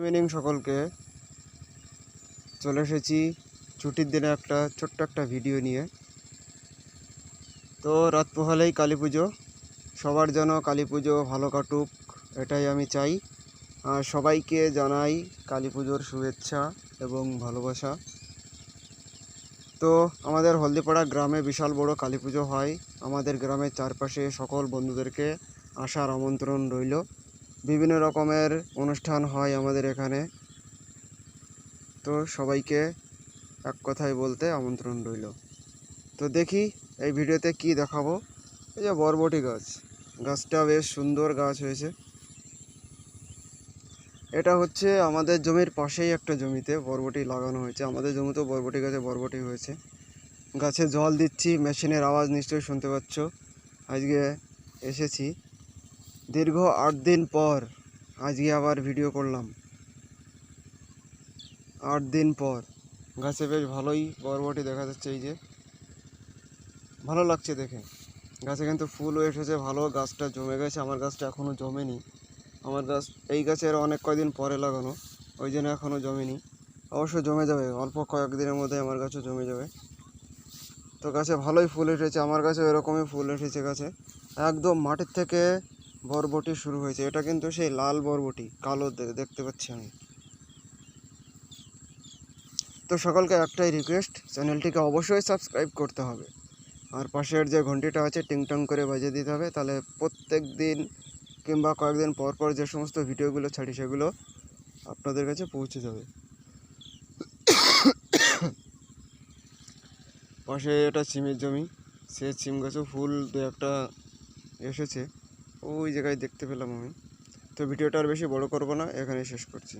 Evening সকলকে চলে এসেছি ছুটির দিনে একটা ছোট্ট একটা ভিডিও নিয়ে। তো রাত পোহালেই কালী পুজো, সবার যেন কালী পুজো ভালো কাটুক এটাই আমি চাই। আর সবাইকে জানাই কালী পুজোর শুভেচ্ছা এবং ভালোবাসা। তো আমাদের হলদিপাড়া গ্রামে বিশাল বড় কালী পুজো হয়। আমাদের গ্রামের চারপাশে সকল বন্ধুদেরকে আসার আমন্ত্রণ রইল। বিভিন্ন রকমের অনুষ্ঠান হয় আমাদের এখানে। তো সবাইকে এক কথায় বলতে আমন্ত্রণ রইল। তো দেখি এই ভিডিওতে কি দেখাবো। এই যে বরবটি গাছ, গাছটা বেশ সুন্দর গাছ হয়েছে। এটা হচ্ছে আমাদের জমির পাশেই একটা জমিতে বরবটি লাগানো হয়েছে। আমাদের জমিতেও বরবটি গাছে বরবটি হয়েছে। গাছে জল দিচ্ছি, মেশিনের আওয়াজ নিশ্চয়ই শুনতে পাচ্ছ। আজকে এসেছি দীর্ঘ 8 দিন পর, আজকে আবার ভিডিও করলাম 8 দিন পর। গাছে বেশ ভালোই বরবটি দেখা যাচ্ছে, এই যে ভালো লাগছে দেখে। গাছে কিন্তু ফুলও এসেছে ভালো, গাছটা জমে গেছে। আমার গাছটা এখনও জমেনি। আমার গাছ এই গাছের অনেক কয়দিন পরে লাগানো, ওই জন্য এখনও জমেনি। অবশ্য জমে যাবে, অল্প কয়েকদিনের মধ্যে আমার গাছও জমে যাবে। তো গাছে ভালোই ফুল এসেছে, আমার গাছে এরকমই ফুল এসেছে। গাছে একদম মাটির থেকে বরবটি শুরু হয়েছে। এটা কিন্তু সেই লাল বরবটি, কালো দেখতে পাচ্ছি আমি। তো সকলকে একটাই রিকোয়েস্ট, চ্যানেলটিকে অবশ্যই সাবস্ক্রাইব করতে হবে। আর পাশের যে ঘন্টিটা আছে টিংটং করে বাজিয়ে দিতে হবে, তাহলে প্রত্যেক দিন কিংবা কয়েকদিন পর পর যে সমস্ত ভিডিওগুলো ছাড়ি সেগুলো আপনাদের কাছে পৌঁছে যাবে। পাশে এটা সিমের জমি, সে সিম গাছেও ফুল দু একটা এসেছে, ওই জায়গায় দেখতে পেলাম আমি। তো ভিডিওটা আর বেশি বড় করব না, এখানে শেষ করছি।